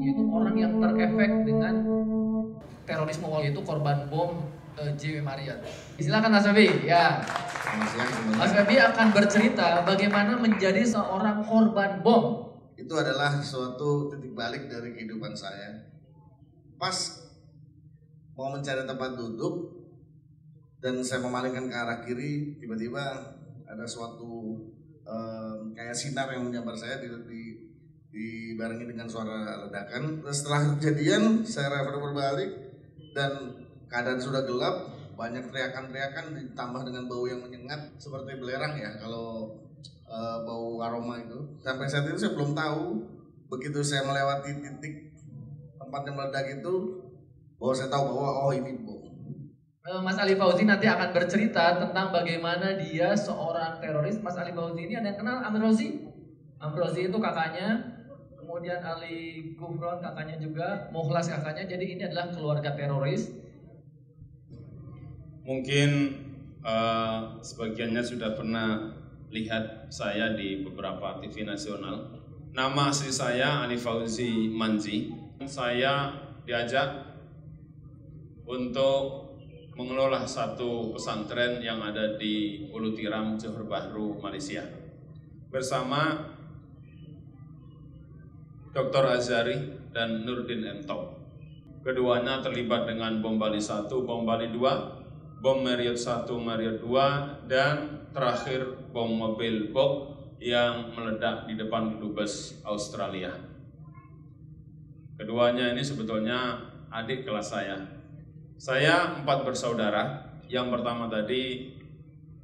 Yaitu orang yang terefek dengan terorisme, yaitu korban bom JW Marriott. Silakan Mas Febi. Ya. Mas Febi akan bercerita bagaimana menjadi seorang korban bom. Itu adalah suatu titik balik dari kehidupan saya. Pas mau mencari tempat duduk dan saya memalingkan ke arah kiri, tiba-tiba ada suatu kayak sinar yang menyambar saya dibarengi dengan suara ledakan. Dan setelah kejadian saya refer berbalik dan keadaan sudah gelap, banyak teriakan-teriakan ditambah dengan bau yang menyengat seperti belerang ya kalau bau aroma itu. Sampai saat itu saya belum tahu, begitu saya melewati titik tempat yang meledak itu, bahwa saya tahu bahwa oh ini bom. Mas Ali Fauzi nanti akan bercerita tentang bagaimana dia seorang teroris. Mas Ali Fauzi ini ada yang kenal Amir Rozi? Amir Rozi itu kakaknya, kemudian Ali Gufron kakaknya juga, Mukhlas kakaknya. Jadi ini adalah keluarga teroris. Mungkin sebagiannya sudah pernah lihat saya di beberapa TV nasional. Nama asli saya Ali Fauzi Manzi. Saya diajak untuk mengelola satu pesantren yang ada di Ulu Tiram, Johor Bahru, Malaysia. Bersama Dr. Azhari dan Nurdin Entop. Keduanya terlibat dengan bom Bali 1, bom Bali 2, bom Marriott 1, Marriott 2, dan terakhir bom mobil box yang meledak di depan Dubes Australia. Keduanya ini sebetulnya adik kelas saya. Saya 4 bersaudara. Yang pertama tadi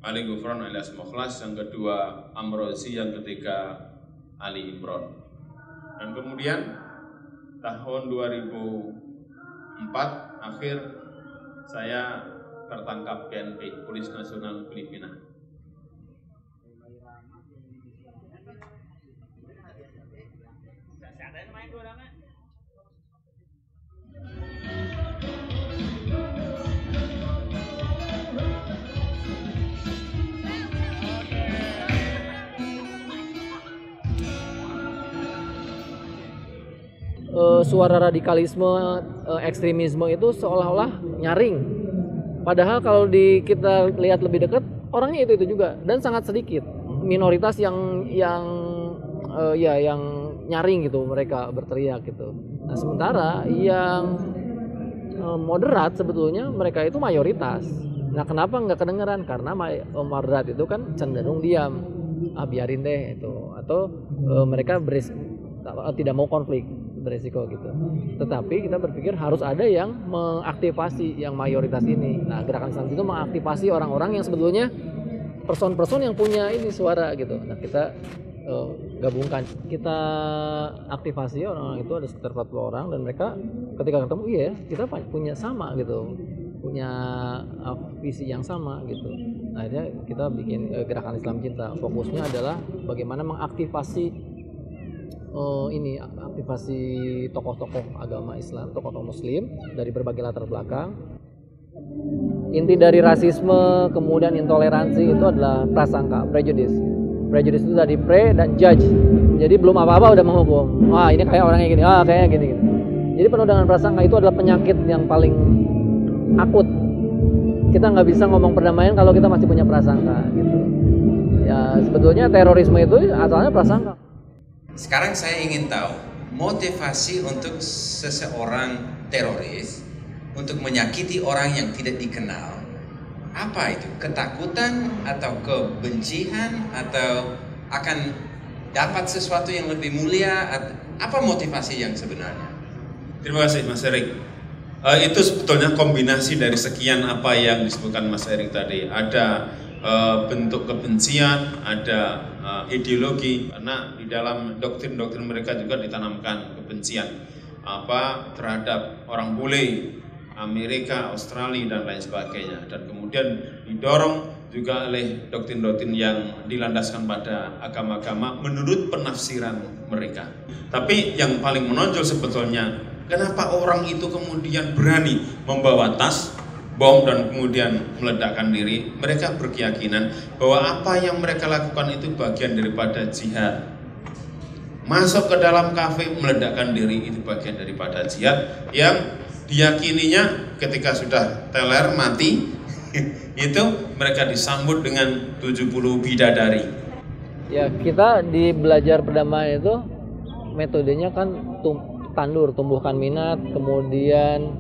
Ali Gufron alias Mukhlas, yang kedua Amrozi, yang ketiga Ali Imron. Dan kemudian tahun 2004 akhir saya tertangkap PNP, Polis Nasional Filipina. Suara radikalisme, ekstremisme itu seolah-olah nyaring. Padahal kalau kita lihat lebih dekat, orangnya itu juga dan sangat sedikit. Minoritas yang nyaring gitu, mereka berteriak gitu. Nah, sementara yang moderat sebetulnya mereka itu mayoritas. Nah, kenapa nggak kedengeran? Karena moderat itu kan cenderung diam. Biarin deh itu. Atau mereka tidak mau konflik, beresiko gitu. Tetapi kita berpikir harus ada yang mengaktifasi yang mayoritas ini. Nah, gerakan Islam itu mengaktifasi orang-orang yang sebetulnya person-person yang punya ini suara gitu. Nah, kita gabungkan, kita aktifasi orang-orang itu, ada sekitar 40 orang, dan mereka ketika ketemu, iya kita punya sama gitu, punya visi yang sama gitu. Nah, akhirnya kita bikin gerakan Islam Cinta. Fokusnya adalah bagaimana mengaktifasi aktivasi tokoh-tokoh agama Islam, tokoh-tokoh Muslim dari berbagai latar belakang. Inti dari rasisme kemudian intoleransi itu adalah prasangka, prejudice. Prejudice itu tadi pre dan judge. Jadi belum apa-apa udah menghukum. Wah, ini kayak orangnya gini, kayaknya gini. Jadi penuh dengan prasangka itu adalah penyakit yang paling akut. Kita nggak bisa ngomong perdamaian kalau kita masih punya prasangka gitu. Ya, sebetulnya terorisme itu asalnya prasangka. Sekarang saya ingin tahu motivasi untuk seseorang teroris untuk menyakiti orang yang tidak dikenal Apa itu? Ketakutan atau kebencian atau akan dapat sesuatu yang lebih mulia? Apa motivasi yang sebenarnya? Terima kasih Mas Erik. Itu sebetulnya kombinasi dari sekian apa yang disebutkan Mas Erik tadi. Ada bentuk kebencian, ada ideologi, karena di dalam doktrin-doktrin mereka juga ditanamkan kebencian terhadap orang bule, Amerika, Australia dan lain sebagainya, dan kemudian didorong juga oleh doktrin-doktrin yang dilandaskan pada agama-agama menurut penafsiran mereka. Tapi yang paling menonjol sebetulnya, kenapa orang itu kemudian berani membawa tas, bom dan kemudian meledakkan diri? Mereka berkeyakinan bahwa apa yang mereka lakukan itu bagian daripada jihad. Masuk ke dalam kafe meledakkan diri itu bagian daripada jihad yang diyakininya ketika sudah teler mati itu mereka disambut dengan 70 bidadari. Ya, kita di belajar perdamaian itu metodenya kan tumbuhkan minat, kemudian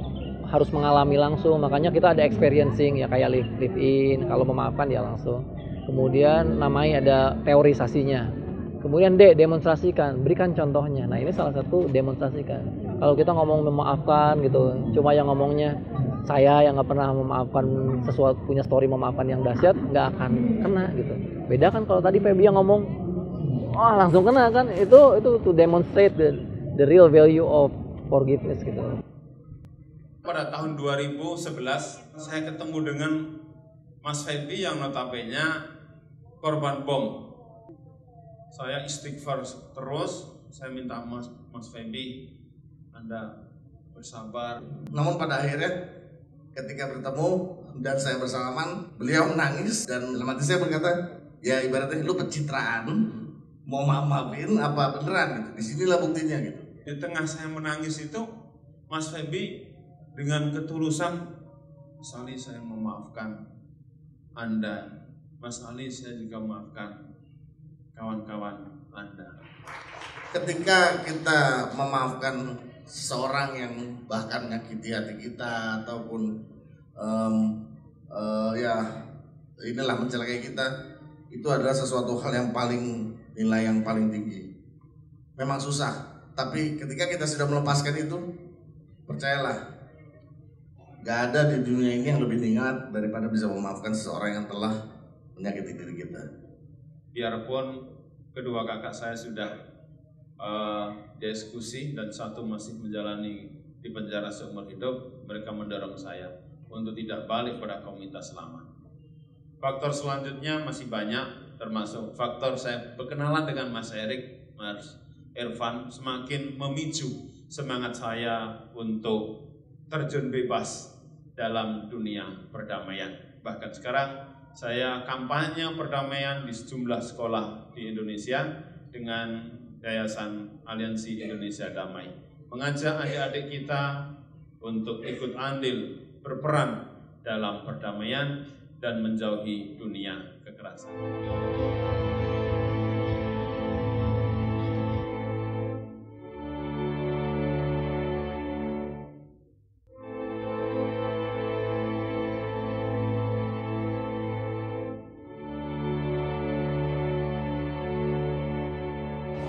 harus mengalami langsung, makanya kita ada experiencing ya, kayak live in, kalau memaafkan ya langsung. Kemudian namanya ada teorisasinya. Kemudian demonstrasikan, berikan contohnya. Nah, ini salah satu demonstrasikan. Kalau kita ngomong memaafkan gitu, cuma yang ngomongnya saya yang nggak pernah memaafkan sesuatu, punya story memaafkan yang dahsyat, nggak akan kena gitu. Beda kan kalau tadi Feby yang ngomong, langsung kena kan? Itu to demonstrate the real value of forgiveness gitu. Pada tahun 2011 saya ketemu dengan Mas Feby yang notabene korban bom. Saya istighfar terus, saya minta Mas Feby, Anda bersabar. Namun pada akhirnya ketika bertemu dan saya bersalaman, beliau menangis dan dalam hati saya berkata, ya ibaratnya lu pencitraan, mau maafin apa beneran gitu. Disinilah buktinya gitu. Di tengah saya menangis itu, Mas Feby dengan ketulusan, Mas Ali saya memaafkan Anda, Mas Ali saya juga memaafkan kawan-kawan Anda. Ketika kita memaafkan seseorang yang bahkan menyakiti hati kita ataupun inilah mencelakai kita, itu adalah sesuatu hal yang nilai yang paling tinggi. Memang susah, tapi ketika kita sudah melepaskan itu, percayalah, gak ada di dunia ini yang lebih nikmat daripada bisa memaafkan seseorang yang telah menyakiti diri kita. Biarpun kedua kakak saya sudah diskusi dan satu masih menjalani di penjara seumur hidup, mereka mendorong saya untuk tidak balik pada komunitas lama. Faktor selanjutnya masih banyak, termasuk faktor saya berkenalan dengan Mas Erik, Mas Irfan, semakin memicu semangat saya untuk terjun bebas dalam dunia perdamaian. Bahkan sekarang saya kampanye perdamaian di sejumlah sekolah di Indonesia dengan Yayasan Aliansi Indonesia Damai. Mengajak adik-adik kita untuk ikut andil berperan dalam perdamaian dan menjauhi dunia kekerasan.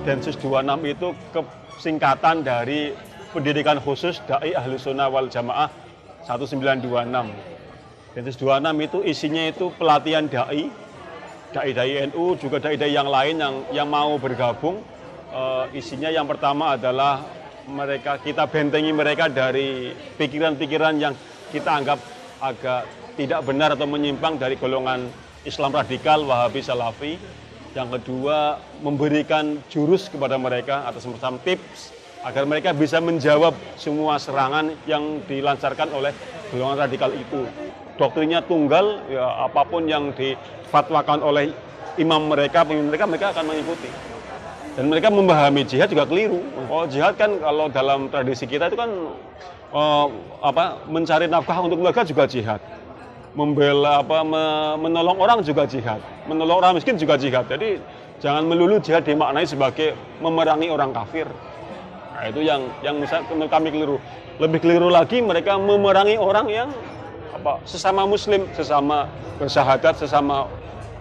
Densus 26 itu kesingkatan dari pendidikan khusus Dai Ahlus Sunnah wal Jamaah 1926. Densus 26 itu isinya itu pelatihan dai NU, juga dai yang lain yang mau bergabung. Isinya yang pertama adalah kita bentengi mereka dari pikiran-pikiran yang kita anggap agak tidak benar atau menyimpang dari golongan Islam radikal, Wahabi, Salafi. Yang kedua, memberikan jurus kepada mereka atau semacam tips agar mereka bisa menjawab semua serangan yang dilancarkan oleh golongan radikal itu. Doktrinnya tunggal, ya apapun yang difatwakan oleh imam mereka, pemimpin mereka akan mengikuti. Dan mereka memahami jihad juga keliru. Oh, jihad kan kalau dalam tradisi kita itu kan mencari nafkah untuk keluarga juga jihad. Membela menolong orang juga jihad, menolong orang miskin juga jihad. Jadi jangan melulu jihad dimaknai sebagai memerangi orang kafir. Nah, itu yang menurut kami keliru. Lebih keliru lagi mereka memerangi orang yang sesama muslim, sesama bersyahadat, sesama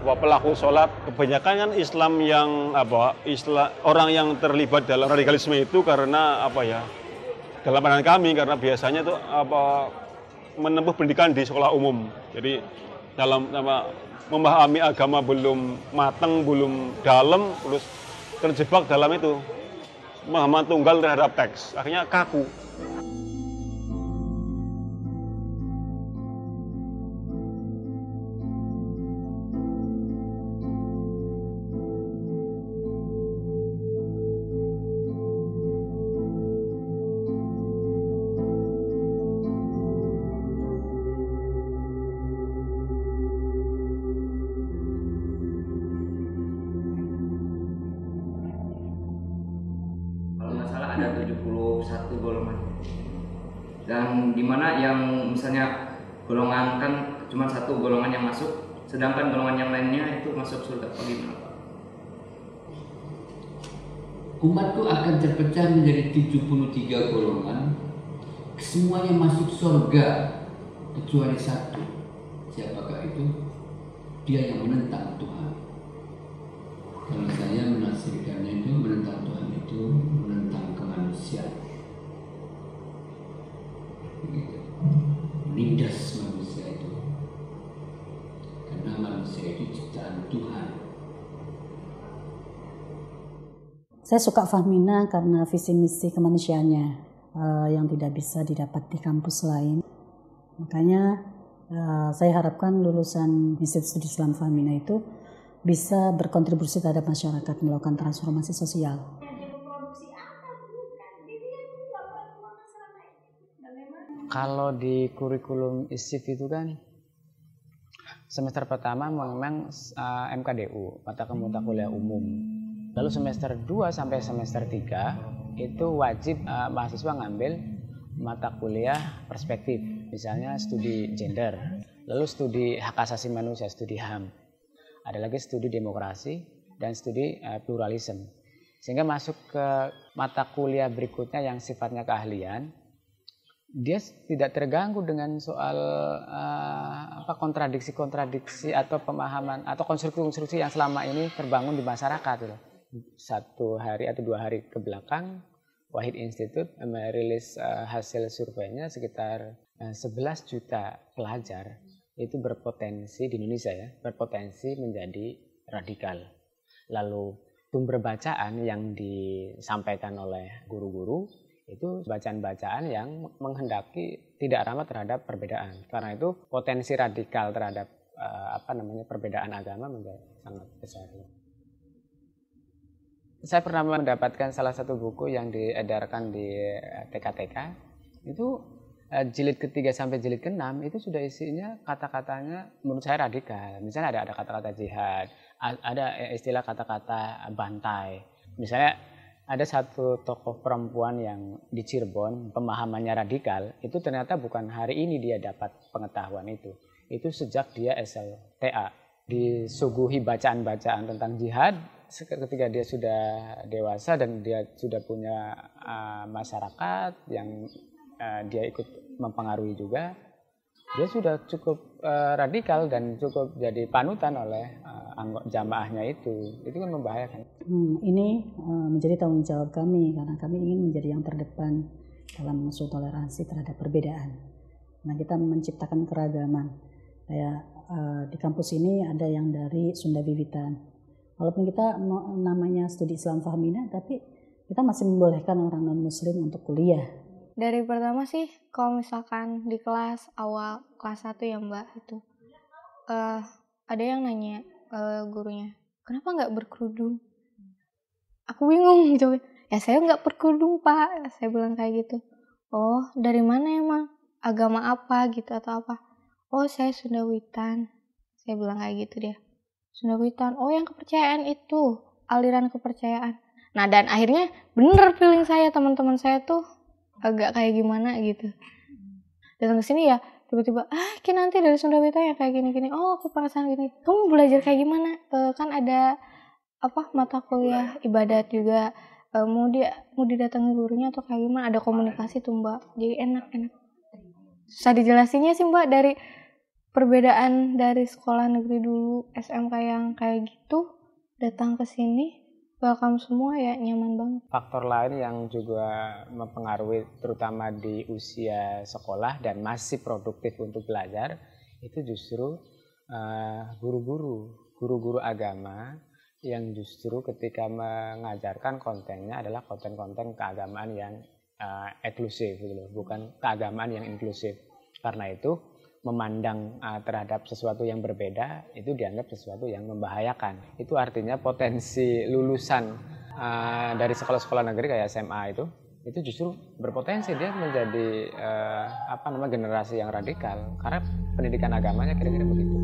pelaku sholat. Kebanyakan kan Islam yang orang yang terlibat dalam radikalisme itu karena dalam pandangan kami karena biasanya itu menempuh pendidikan di sekolah umum. Jadi dalam memahami agama belum matang, belum dalam, terus terjebak dalam itu pemahaman tunggal terhadap teks, akhirnya kaku. Ada 71 golongan, dan dimana yang misalnya golongan kan cuma satu golongan yang masuk, sedangkan golongan yang lainnya itu masuk surga. Bagaimana Pak? Umatku akan terpecah menjadi 73 golongan, semuanya masuk surga kecuali satu. Siapakah itu? Dia yang menentang Tuhan. Kalau saya menafsirkannya itu menentang Tuhan itu menentang kemanusiaan, begitu. Menindas manusia itu, karena manusia itu ciptaan Tuhan. Saya suka Fahmina karena visi misi kemanusiaannya yang tidak bisa didapat di kampus lain. Makanya saya harapkan lulusan Institut Studi Islam Fahmina itu bisa berkontribusi terhadap masyarakat, melakukan transformasi sosial. Kalau di kurikulum ISIF itu kan semester pertama memang MKDU, mata kuliah umum. Lalu semester 2 sampai semester 3 itu wajib mahasiswa ngambil mata kuliah perspektif, misalnya studi gender, lalu studi hak asasi manusia, studi HAM. Ada lagi studi demokrasi dan studi pluralisme. Sehingga masuk ke mata kuliah berikutnya yang sifatnya keahlian, dia tidak terganggu dengan soal kontradiksi-kontradiksi atau pemahaman atau konstruksi-konstruksi yang selama ini terbangun di masyarakat. Satu hari atau 2 hari ke belakang, Wahid Institute merilis hasil surveinya sekitar 11 juta pelajar itu berpotensi di Indonesia berpotensi menjadi radikal. Lalu sumber bacaan yang disampaikan oleh guru-guru itu bacaan-bacaan yang menghendaki tidak ramah terhadap perbedaan. Karena itu potensi radikal terhadap perbedaan agama menjadi sangat besar. Saya pernah mendapatkan salah satu buku yang diedarkan di TK-TK itu jilid ke-3 sampai jilid ke-6 itu sudah isinya kata-katanya menurut saya radikal. Misalnya ada kata-kata jihad, ada istilah kata-kata bantai. Misalnya ada satu tokoh perempuan yang di Cirebon pemahamannya radikal, itu ternyata bukan hari ini dia dapat pengetahuan itu. Itu sejak dia SLTA. Disuguhi bacaan-bacaan tentang jihad ketika dia sudah dewasa dan dia sudah punya masyarakat yang dia ikut mempengaruhi juga, dia sudah cukup radikal dan cukup jadi panutan oleh jamaahnya itu kan membahayakan. Ini menjadi tanggung jawab kami karena kami ingin menjadi yang terdepan dalam musuh toleransi terhadap perbedaan. Nah, kita menciptakan keragaman. Kayak di kampus ini ada yang dari Sunda Wiwitan. Walaupun kita namanya studi Islam Fahmina, tapi kita masih membolehkan orang non-muslim untuk kuliah. Dari pertama sih, kalau misalkan di kelas awal, kelas 1 ya Mbak, itu ada yang nanya gurunya, kenapa nggak berkerudung? Aku bingung jawabnya, ya saya nggak berkerudung Pak, saya bilang kayak gitu. Oh, dari mana emang? Agama apa gitu atau apa? Oh, saya Sunda Witan, saya bilang kayak gitu dia. Sunda Witan, oh yang kepercayaan itu, aliran kepercayaan. Nah, dan akhirnya bener feeling saya, teman-teman saya tuh agak kayak gimana gitu. Datang ke sini ya tiba-tiba nanti dari Sunda Witan ya kayak gini-gini. Oh, aku perasaan gini. Kamu belajar kayak gimana? Kan ada mata kuliah ibadat juga. Mau didatangi gurunya atau kayak gimana? Ada komunikasi tuh Mbak. Jadi enak. susah dijelasinnya sih Mbak, dari perbedaan dari sekolah negeri dulu, SMK yang kayak gitu, datang ke sini, welcome semua ya, nyaman banget. Faktor lain yang juga mempengaruhi terutama di usia sekolah dan masih produktif untuk belajar, itu justru guru-guru agama yang justru ketika mengajarkan kontennya adalah konten-konten keagamaan yang eksklusif gitu loh, bukan keagamaan yang inklusif. Karena itu memandang terhadap sesuatu yang berbeda itu dianggap sesuatu yang membahayakan. Itu artinya potensi lulusan dari sekolah-sekolah negeri kayak SMA itu justru berpotensi dia menjadi generasi yang radikal karena pendidikan agamanya kira-kira begitu.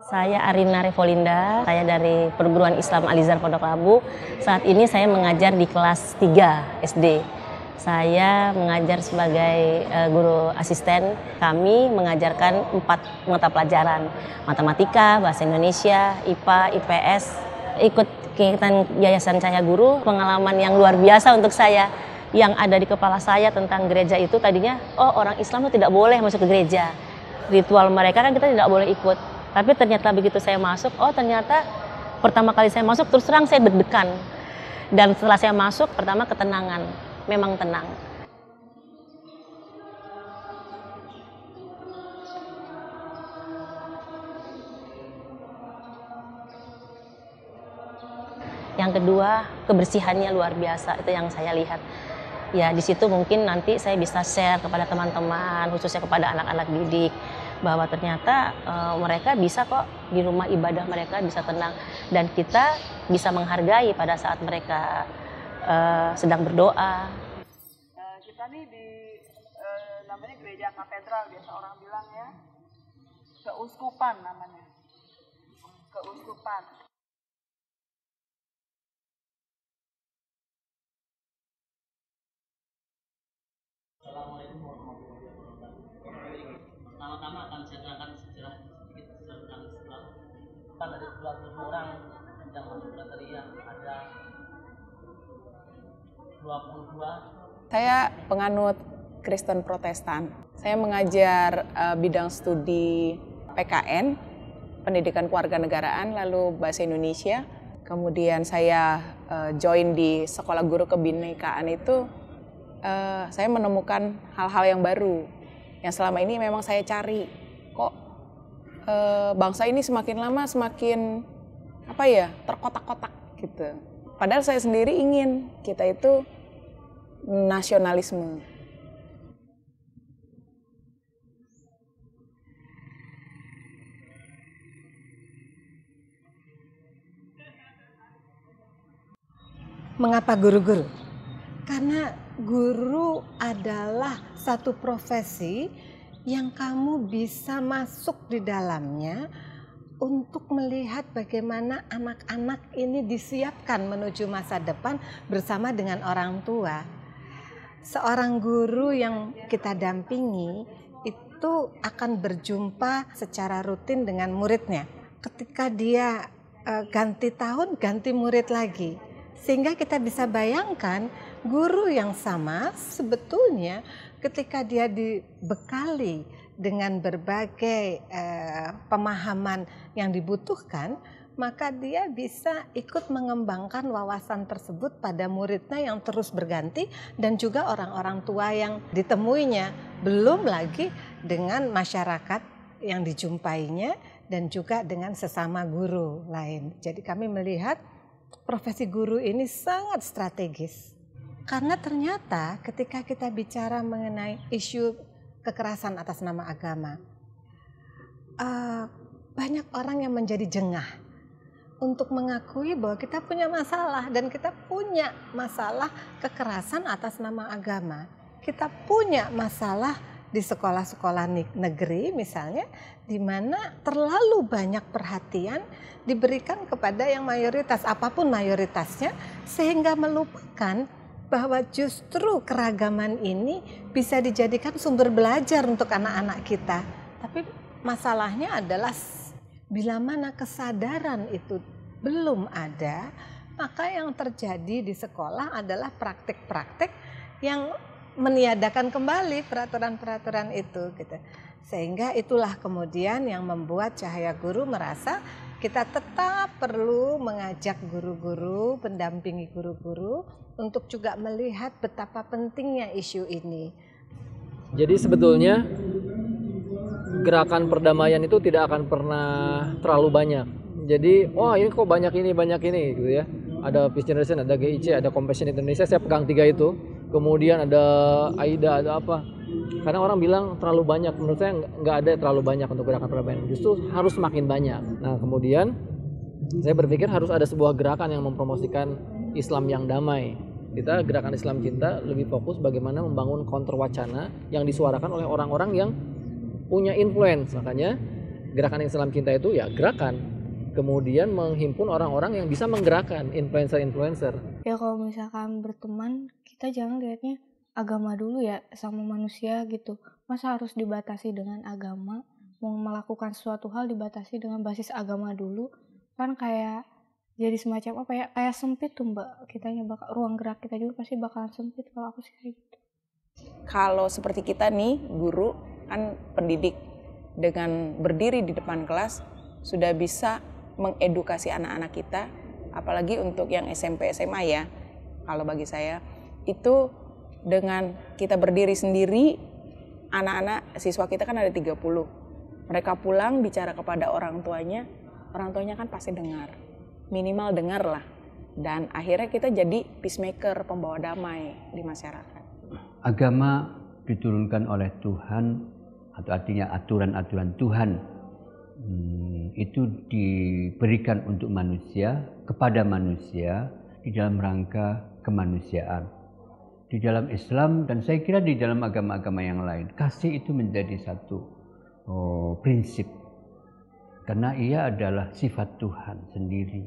Saya Arina Revolinda, saya dari Perguruan Islam Alizar Pondok Labu. Saat ini saya mengajar di kelas 3 SD. Saya mengajar sebagai guru asisten. Kami mengajarkan 4 mata pelajaran, matematika, bahasa Indonesia, IPA, IPS. Ikut kegiatan Yayasan Cahaya Guru, pengalaman yang luar biasa untuk saya. Yang ada di kepala saya tentang gereja itu tadinya, orang Islam itu tidak boleh masuk ke gereja. Ritual mereka kan kita tidak boleh ikut. Tapi ternyata begitu saya masuk, ternyata pertama kali saya masuk terus terang saya deg-degan. Dan setelah saya masuk, pertama ketenangan, memang tenang. Yang kedua, kebersihannya luar biasa, itu yang saya lihat. Ya di situ mungkin nanti saya bisa share kepada teman-teman, khususnya kepada anak-anak didik, bahwa ternyata mereka bisa kok di rumah ibadah mereka bisa tenang dan kita bisa menghargai pada saat mereka sedang berdoa. Kita nih di namanya gereja katedral, biasa orang bilang ya, keuskupan namanya, keuskupan. Assalamualaikum warahmatullahi wabarakatuh. Pertama-tama akan saya terangkan sejarah sedikit tentang Islam. Kan dari 20 orang yang masuk kriteria ada 22. Saya penganut Kristen Protestan. Saya mengajar bidang studi PKN, Pendidikan Kewarganegaraan, lalu Bahasa Indonesia. Kemudian saya join di Sekolah Guru Kebinekaan itu. Saya menemukan hal-hal yang baru yang selama ini memang saya cari. Kok bangsa ini semakin lama semakin terkotak-kotak gitu. Padahal saya sendiri ingin kita itu nasionalisme. Mengapa guru-guru? Karena guru adalah satu profesi yang kamu bisa masuk di dalamnya untuk melihat bagaimana anak-anak ini disiapkan menuju masa depan bersama dengan orang tua. Seorang guru yang kita dampingi itu akan berjumpa secara rutin dengan muridnya. Ketika dia ganti tahun, ganti murid lagi. Sehingga kita bisa bayangkan guru yang sama sebetulnya ketika dia dibekali dengan berbagai pemahaman yang dibutuhkan, maka dia bisa ikut mengembangkan wawasan tersebut pada muridnya yang terus berganti dan juga orang-orang tua yang ditemuinya, belum lagi dengan masyarakat yang dijumpainya dan juga dengan sesama guru lain. Jadi kami melihat profesi guru ini sangat strategis. Karena ternyata ketika kita bicara mengenai isu kekerasan atas nama agama, banyak orang yang menjadi jengah. untuk mengakui bahwa kita punya masalah dan kita punya masalah kekerasan atas nama agama. Kita punya masalah di sekolah-sekolah negeri misalnya, di mana terlalu banyak perhatian diberikan kepada yang mayoritas, apapun mayoritasnya, sehingga melupakan bahwa justru keragaman ini bisa dijadikan sumber belajar untuk anak-anak kita. Tapi masalahnya adalah bila mana kesadaran itu belum ada, maka yang terjadi di sekolah adalah praktik-praktik yang meniadakan kembali peraturan-peraturan itu gitu. Sehingga itulah kemudian yang membuat Cahaya Guru merasa kita tetap perlu mengajak guru-guru, pendampingi guru-guru untuk juga melihat betapa pentingnya isu ini. Jadi sebetulnya gerakan perdamaian itu tidak akan pernah terlalu banyak. Jadi, wah ini kok banyak ini gitu ya. Ada Peace Generation, ada GIC, ada Compassion Indonesia, saya pegang 3 itu. Kemudian ada AIDA, ada apa. Karena orang bilang terlalu banyak, menurut saya nggak ada terlalu banyak untuk gerakan perdamaian. Justru harus makin banyak. Nah kemudian saya berpikir harus ada sebuah gerakan yang mempromosikan Islam yang damai. Kita gerakan Islam Cinta lebih fokus bagaimana membangun counter wacana yang disuarakan oleh orang-orang yang punya influence. Makanya gerakan Islam Cinta itu ya gerakan. Kemudian menghimpun orang-orang yang bisa menggerakkan influencer-influencer. Ya kalau misalkan berteman, kita jangan lihatnya agama dulu ya sama manusia gitu. Masa harus dibatasi dengan agama? Mau melakukan suatu hal dibatasi dengan basis agama dulu? Kan kayak jadi semacam apa ya? Kayak sempit tuh Mbak. Kitanya bakal ruang gerak kita juga pasti bakalan sempit kalau aku sih kayak gitu. Kalau seperti kita nih, guru kan pendidik, dengan berdiri di depan kelas sudah bisa mengedukasi anak-anak kita, apalagi untuk yang SMP SMA ya. Kalau bagi saya itu dengan kita berdiri sendiri, anak-anak siswa kita kan ada 30. Mereka pulang bicara kepada orang tuanya kan pasti dengar. Minimal dengar lah. Dan akhirnya kita jadi peacemaker, pembawa damai di masyarakat. Agama diturunkan oleh Tuhan, atau artinya aturan-aturan Tuhan itu diberikan untuk manusia, kepada manusia di dalam rangka kemanusiaan. Di dalam Islam dan saya kira di dalam agama-agama yang lain, kasih itu menjadi satu prinsip karena ia adalah sifat Tuhan sendiri.